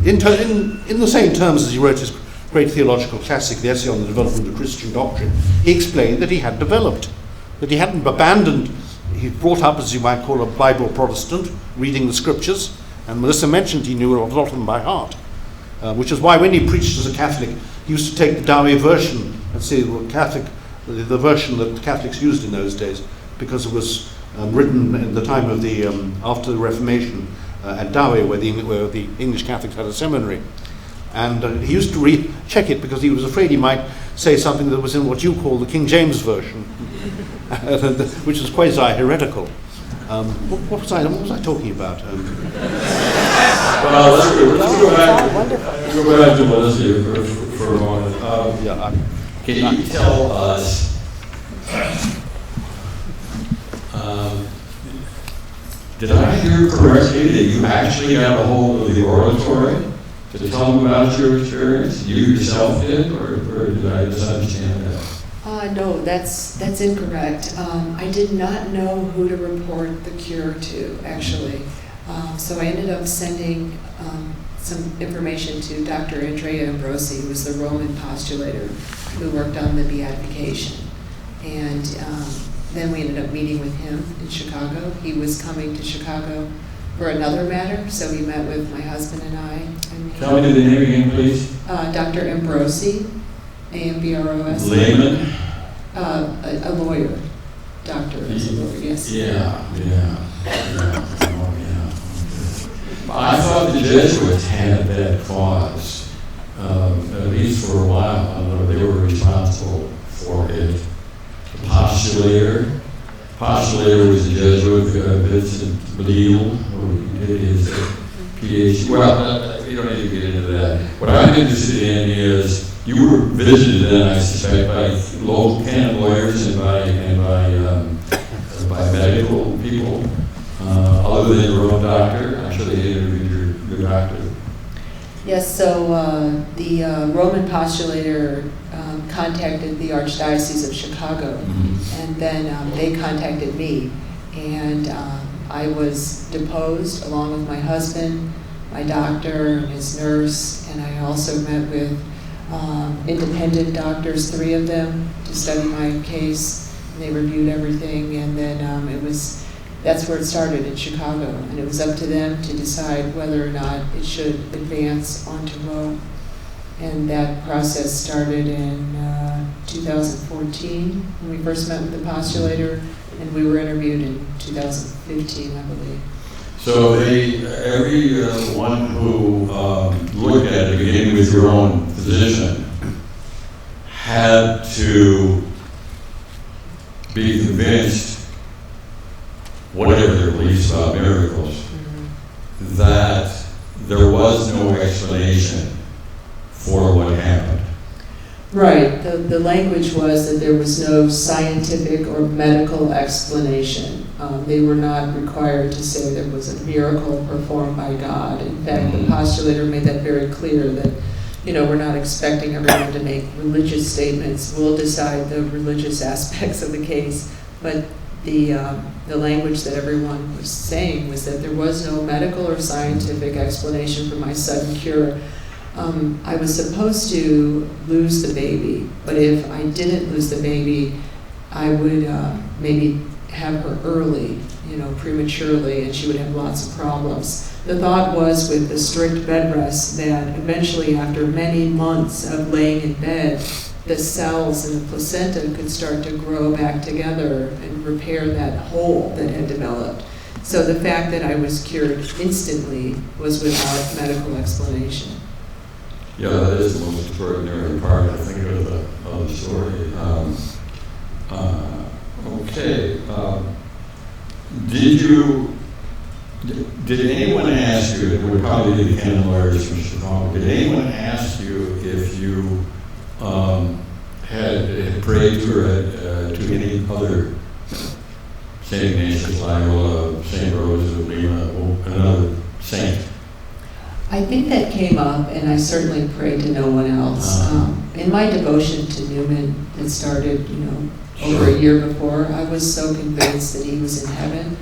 in the same terms as he wrote his great theological classic, the Essay on the Development of Christian Doctrine, he explained that he had developed, that he hadn't abandoned. He brought up, as you might call, a Bible Protestant, reading the scriptures, and Melissa mentioned he knew a lot of them by heart, which is why when he preached as a Catholic, he used to take the Dowie version and say the version that Catholics used in those days, because it was written in the time of the after the Reformation at Dowie, where the English Catholics had a seminary. And he used to recheck it because he was afraid he might say something that was in what you call the King James Version, which is quasi-heretical. What was I talking about? Well, let's go back to Melissa for a moment. Can you tell us, did I hear correctly that you actually got a hold of the oratory to tell them about your experience? You yourself did, or did I misunderstand that? No, that's incorrect. I did not know who to report the cure to, actually. So I ended up sending some information to Dr. Andrea Ambrosi, who was the Roman postulator who worked on the beatification. And then we ended up meeting with him in Chicago. He was coming to Chicago for another matter, so he met with my husband and I. Tell me the name again, please. Dr. Ambrosi, Ambros. Layman? A lawyer. Doctor is a lawyer, yes. Yeah. I thought the Jesuits had that clause, at least for a while. I don't know, they were responsible for it. The postulator was a Jesuit, Vincent Bleal, who did his PhD. Well, you don't need to get into that. What I'm interested in is, you were visited then, I suspect, by local canon lawyers and by medical people, other than your own doctor. I'm sure they interviewed your doctor. Yes, so the Roman postulator contacted the Archdiocese of Chicago, and then they contacted me, and I was deposed along with my husband, my doctor, and his nurse, and I also met with independent doctors, 3 of them, to study my case, and they reviewed everything, and then that's where it started, in Chicago, and it was up to them to decide whether or not it should advance onto Rome. And that process started in 2014, when we first met with the postulator, and we were interviewed in 2015, I believe. So everyone who looked at it, beginning with your own physician had to be convinced, whatever their beliefs about miracles, that there was no explanation for what happened. Right, the language was that there was no scientific or medical explanation. They were not required to say there was a miracle performed by God. In fact, the postulator made that very clear that, we're not expecting everyone to make religious statements. We'll decide the religious aspects of the case. But the language that everyone was saying was that there was no medical or scientific explanation for my sudden cure. I was supposed to lose the baby, but if I didn't lose the baby, I would maybe have her early, prematurely, and she would have lots of problems. The thought was, with the strict bed rest, that eventually, after many months of laying in bed, the cells in the placenta could start to grow back together and repair that hole that had developed. So the fact that I was cured instantly was without medical explanation. Yeah, that is the most extraordinary part, I think, of the story. Okay. Did anyone ask you, it would probably be the canon lawyers, Mr. Conway, did anyone ask you if you had prayed to or to any other St. Ignatius, Loyola, St. Rose of Lima, another saint? I think that came up, and I certainly prayed to no one else. In my devotion to Newman that started, over a year before, I was so convinced that he was in heaven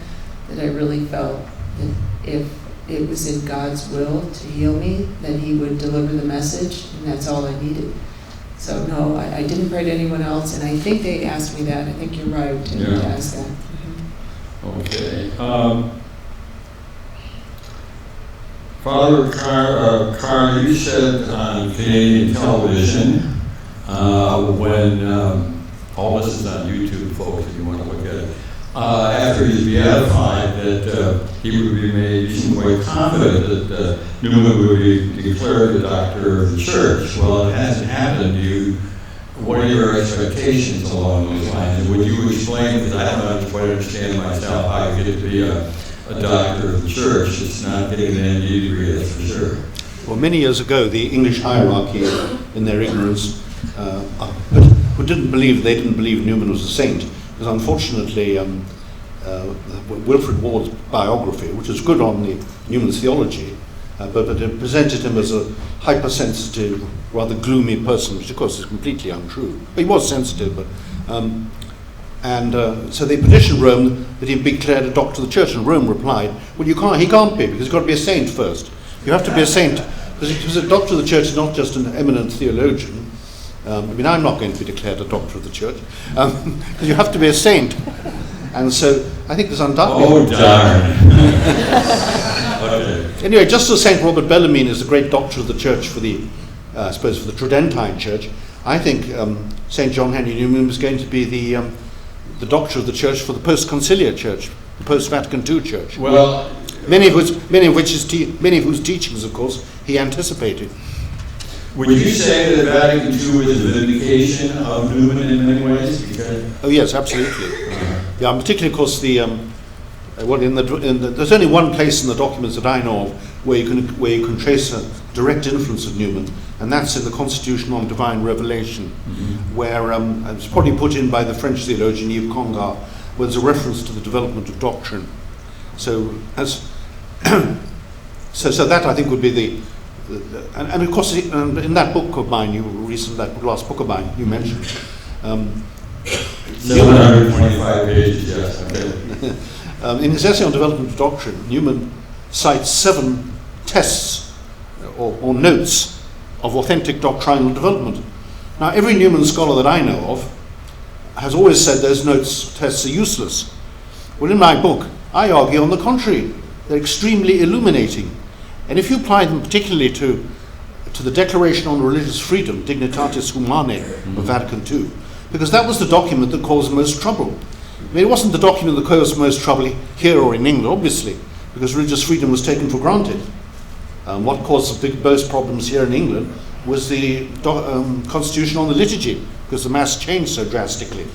that I really felt that if it was in God's will to heal me, that he would deliver the message, and that's all I needed. So no, I didn't pray to anyone else, and I think they asked me that. I think you're right to ask that. Okay. Father Carr, you said on Canadian television, when all this is on YouTube, folks, if you want to look at it, after he's beatified, that he would be made, he seemed quite confident that Newman would be declared the doctor of the church. Well, it hasn't happened to you. What are your expectations along those lines? Would you explain, because I don't quite understand myself how you get to be a doctor of the church? It's not getting an MD degree, that's for sure. Well, many years ago, the English hierarchy, in their ignorance, who didn't believe Newman was a saint, because unfortunately, Wilfred Ward's biography, which is good on Newman's theology, but it presented him as a hypersensitive, rather gloomy person, which of course is completely untrue. He was sensitive, but so they petitioned Rome that he be declared a doctor of the church, and Rome replied, well, he can't be, because he's got to be a saint first. You have to be a saint, because a doctor of the church is not just an eminent theologian. I'm not going to be declared a doctor of the church, because you have to be a saint. And so I think there's undoubtedly... Oh, darn. Okay. Anyway, just as St. Robert Bellarmine is a great doctor of the church for the Tridentine church, I think St. John Henry Newman was going to be the doctor of the church for the post-conciliar church, the post-Vatican II church. Well, many of whose teachings, of course, he anticipated. would you say that Vatican II is a vindication of Newman in many ways? Because Oh yes, absolutely. Yeah, particularly, of course, there's only one place in the documents that I know of where you can trace a direct influence of Newman, and that's in the Constitution on Divine Revelation, where it's probably put in by the French theologian Yves Congar, where there's a reference to the development of doctrine. So that I think would be and of course in that book of mine, last book of mine you mentioned. 725 pages, yes. Okay. In his essay on development of doctrine, Newman cites 7 tests or notes of authentic doctrinal development. Now, every Newman scholar that I know of has always said those tests are useless. Well, in my book, I argue on the contrary. They're extremely illuminating. And if you apply them particularly to the Declaration on Religious Freedom, Dignitatis Humanae of Vatican II, because that was the document that caused most trouble. I mean, it wasn't the document that caused most trouble here or in England, obviously, because religious freedom was taken for granted. What caused the most problems here in England was the constitution on the liturgy, because the Mass changed so drastically.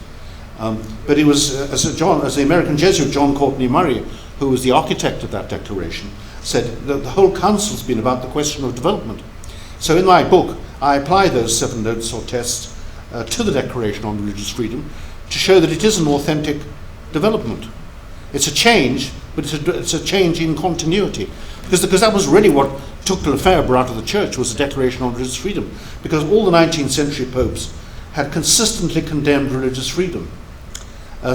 But it was, as the American Jesuit John Courtney Murray, who was the architect of that declaration, said that the whole council's been about the question of development. So in my book, I apply those 7 notes or tests to the Declaration on Religious Freedom to show that it is an authentic development. It's a change, but it's a change in continuity. Because that was really what took Lefebvre out of the church, was the Declaration on Religious Freedom. Because all the 19th century popes had consistently condemned religious freedom.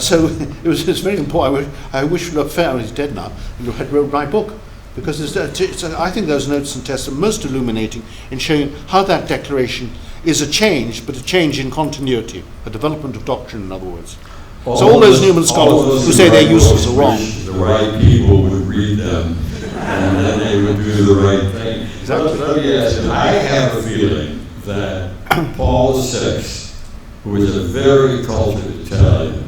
So it's very important. I wish Lefebvre, he's dead now, had wrote my book. Because I think those notes and tests are most illuminating in showing how that declaration is a change, but a change in continuity, a development of doctrine, in other words. So all those Newman scholars who say they're useless are wrong. The right people would read them, and then they would do the right thing. Exactly. Let me ask you, I have a feeling that Paul VI, who was a very cultured Italian,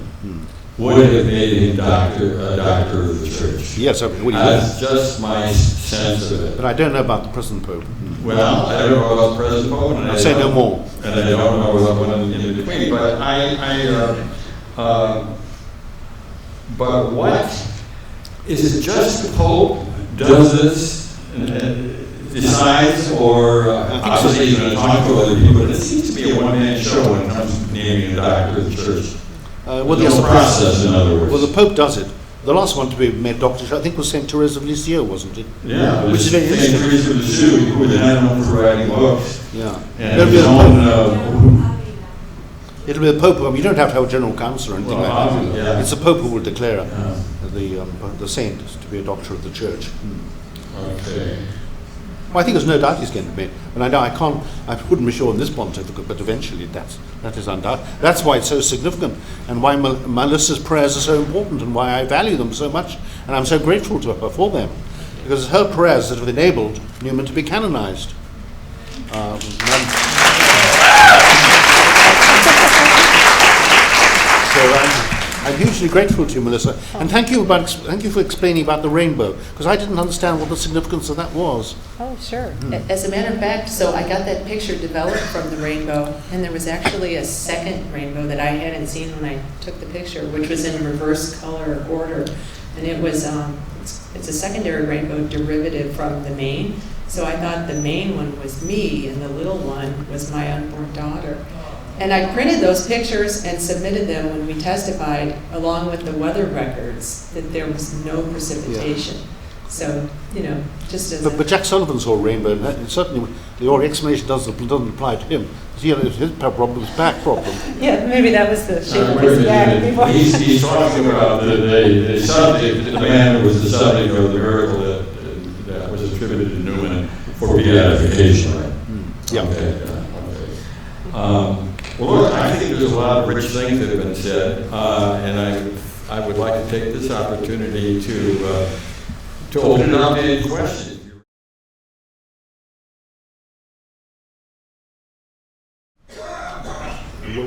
would have made him a doctor of the church. Yes, That's just my sense of it. but I don't know about the present pope. Well, I don't know about the present pope, and I'll say no more. And I don't know about one in between. But but what is it? Just the Pope does this, decides, or obviously he's going to talk to other people? But it seems to be a one-man show when it comes to naming a doctor of the church. There's no process, in other words. Well, the Pope does it. The last one to be made doctor, I think, was Saint Therese of Lisieux, wasn't it? Yeah, which is very Saint interesting. Therese of Lisieux, who was known for writing books. Yeah. And It'll be his the own, Pope. It'll be the Pope. I mean, you don't have to have a general council or anything Well, like that. yeah. It's the Pope who will declare the saint to be a doctor of the church. Okay. Well, I think there's no doubt he's going to be made. And I wouldn't be sure in this pontificate, but eventually that is undoubted. That's why it's so significant, and why Melissa's prayers are so important, and why I value them so much, and I'm so grateful to her for them. Because it's her prayers that have enabled Newman to be canonized. So I'm hugely grateful to you, Melissa, and thank you for explaining about the rainbow, because I didn't understand what the significance of that was. Oh, sure. As a matter of fact, so I got that picture developed from the rainbow, and there was actually a second rainbow that I hadn't seen when I took the picture, which was in reverse color order, and it was it's a secondary rainbow derivative from the main. So I thought the main one was me, and the little one was my unborn daughter. And I printed those pictures and submitted them when we testified, along with the weather records, that there was no precipitation. Yeah. So, just as But Jack Sullivan saw a rainbow, and certainly your explanation doesn't apply to him. His problem was back problem. Yeah, maybe that was the shape of his back before. He's talking about the subject, the man who was the subject of the miracle that was attributed to Newman for beatification, right? Yeah. Okay. Well, look, I think there's a lot of rich things that have been said, and I would like to take this opportunity to open it up to any questions.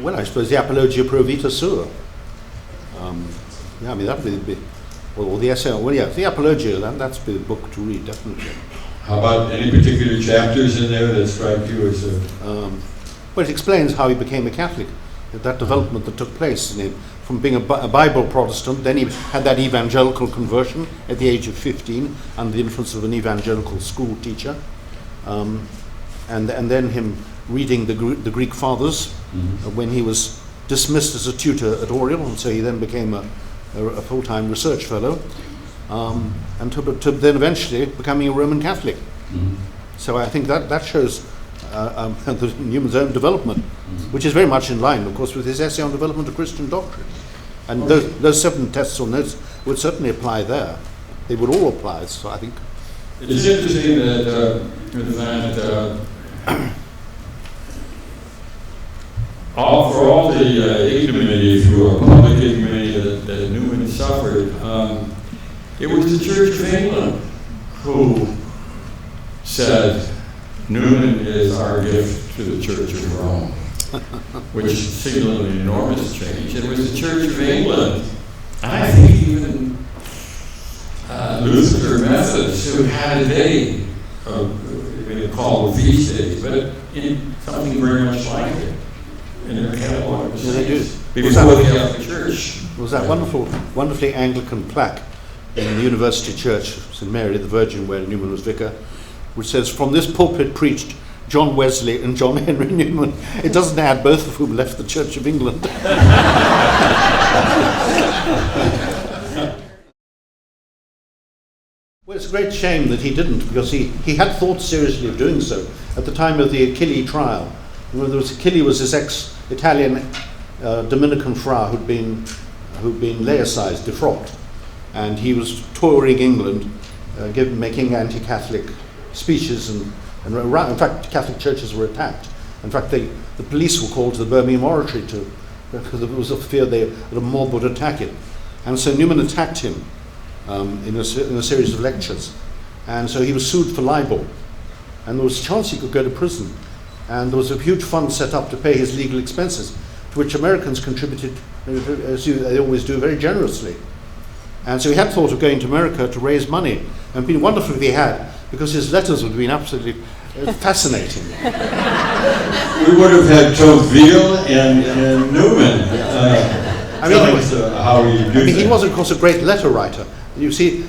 Well, I suppose the Apologia Pro Vita Sua. I mean, that would be, or the essay. Well, yeah, the Apologia. That's the book to read, definitely. How about any particular chapters in there that strike you as a? Well, it explains how he became a Catholic, that development that took place in him, from being a Bible Protestant. Then he had that evangelical conversion at the age of 15 under the influence of an evangelical school teacher, and then him reading the Greek Fathers when he was dismissed as a tutor at Oriel, and so he then became a full-time research fellow, and to then eventually becoming a Roman Catholic. So I think that shows Newman's own development, which is very much in line, of course, with his essay on development of Christian doctrine. And those 7 tests or notes would certainly apply there. They would all apply, so I think. It's interesting that for all the ignominy through a public ignominy that Newman suffered, it was the Church of England who said, Newman is our gift to the Church of Rome, which signaled an enormous change. It was the Church of England, and I think even Luther Methodists, who had a day called feast days, but in something very much like it in their catalog. Yeah, they do. Before the Catholic Church. There was that wonderfully Anglican plaque in the University Church, St. Mary the Virgin, where Newman was vicar, which says, "From this pulpit preached John Wesley and John Henry Newman." It doesn't add both of whom left the Church of England. Well, it's a great shame that he didn't, because he had thought seriously of doing so at the time of the Achille trial. Achille was this ex-Italian Dominican friar who'd been laicized, defrocked, and he was touring England, making anti-Catholic speeches, and in fact, Catholic churches were attacked. In fact, the police were called to the Birmingham Oratory because there was a fear that a mob would attack him, and so Newman attacked him in a series of lectures, and so he was sued for libel, and there was a chance he could go to prison, and there was a huge fund set up to pay his legal expenses, to which Americans contributed, as they always do, very generously. And so he had thought of going to America to raise money, and it would be wonderful if he had, because his letters would have been absolutely fascinating. We would have had Tocqueville and Newman telling us how you do he was, of course, a great letter writer. You see,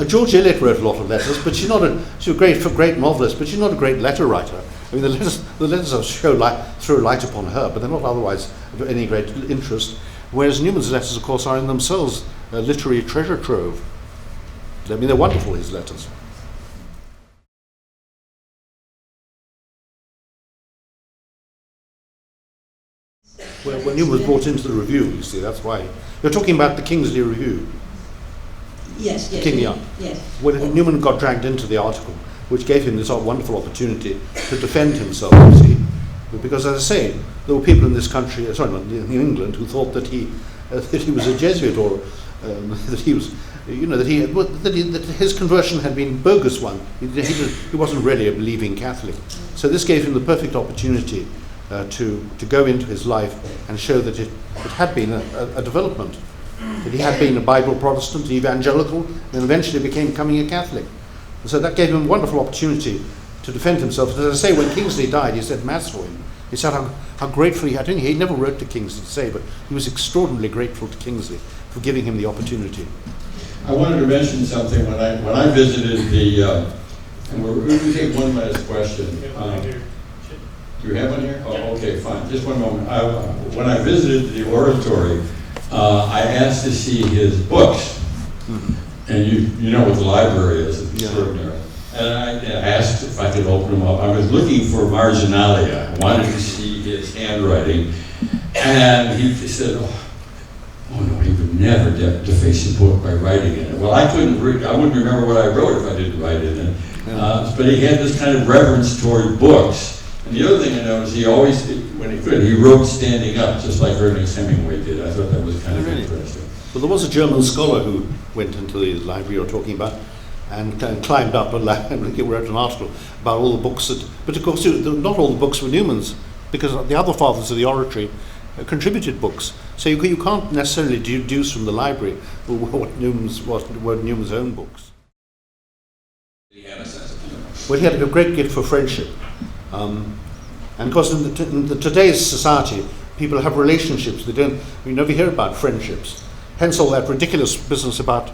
George Eliot wrote a lot of letters, but she's a great novelist, but she's not a great letter writer. I mean, the letters throw light upon her, but they're not otherwise of any great interest. Whereas Newman's letters, of course, are in themselves a literary treasure trove. I mean, they're wonderful, his letters. When Newman was brought into the review, you see, that's why. You're talking about the Kingsley Review. Yes, yes. King Young. Yes. When Newman got dragged into the article, which gave him this wonderful opportunity to defend himself, you see. Because, as I say, there were people in this country, in England, who thought that he was a Jesuit, or that he was, that his conversion had been a bogus one. He wasn't really a believing Catholic. So this gave him the perfect opportunity to go into his life and show that it had been a development. That he had been a Bible Protestant, evangelical, and eventually becoming a Catholic. And so that gave him a wonderful opportunity to defend himself. As I say, when Kingsley died, he said Mass for him. He said how grateful he had. He never wrote to Kingsley to say, but he was extraordinarily grateful to Kingsley for giving him the opportunity. I wanted to mention something when I visited the, and we're going to take one last question. Do you have one here? Oh, okay, fine. Just one moment. When I visited the oratory, I asked to see his books. Mm-hmm. And you know what the library is. It's extraordinary. And I asked if I could open them up. I was looking for marginalia. I wanted to see his handwriting. And he said, oh no, he would never deface a book by writing in it. Well, I wouldn't remember what I wrote if I didn't write in it. But he had this kind of reverence toward books. And the other thing I noticed, he always, when he could, he wrote standing up, just like Ernest Hemingway did. I thought that was kind of interesting. Well, there was a German scholar who went into the library you're talking about and climbed up and wrote an article about all the books but of course not all the books were Newman's, because the other fathers of the oratory contributed books. So you can't necessarily deduce from the library what were Newman's own books. He had a sense of humor. Well, he had a great gift for friendship. And of course, in today's society, people have relationships. We never hear about friendships. Hence all that ridiculous business about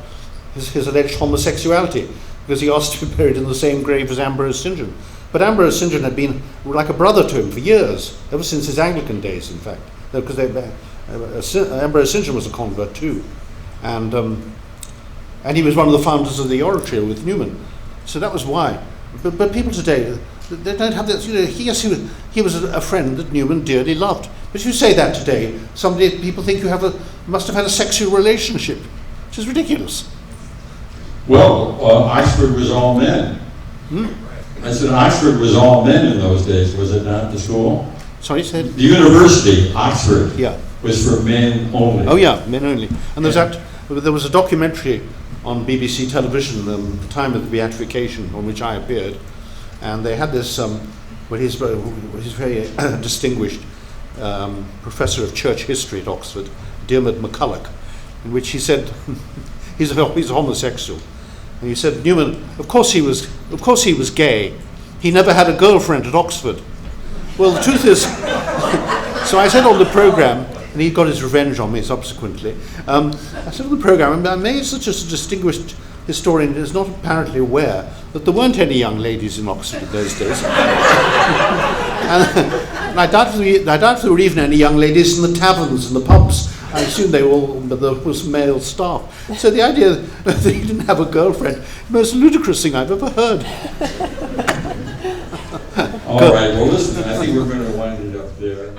his alleged homosexuality, because he asked to be buried in the same grave as Ambrose St. John. But Ambrose St. John had been like a brother to him for years, ever since his Anglican days, in fact. Because Ambrose St. John was a convert too. And he was one of the founders of the oratory with Newman. So that was why. But people today, they don't have this. He was a friend that Newman dearly loved. But if you say that today, people think you must have had a sexual relationship, which is ridiculous. Well, Oxford was all men. I said Oxford was all men in those days, was it not, the school? Sorry, you said? The university, Oxford, was for men only. Oh yeah, men only. And there was a documentary on BBC television, the time of the beatification, on which I appeared, and they had this, he's very distinguished professor of church history at Oxford, Diarmaid MacCulloch, in which he said, he's a homosexual, and he said, Newman, of course he was gay. He never had a girlfriend at Oxford. Well, the truth is, so I said on the programme, and he got his revenge on me subsequently. I said on the programme, I made such a distinguished historian is not apparently aware that there weren't any young ladies in Oxford in those days. and I doubt if there were even any young ladies in the taverns and the pubs. I assume they all, but there was male staff. So the idea that he didn't have a girlfriend, the most ludicrous thing I've ever heard. All right, well listen, I think we're going to wind it up there.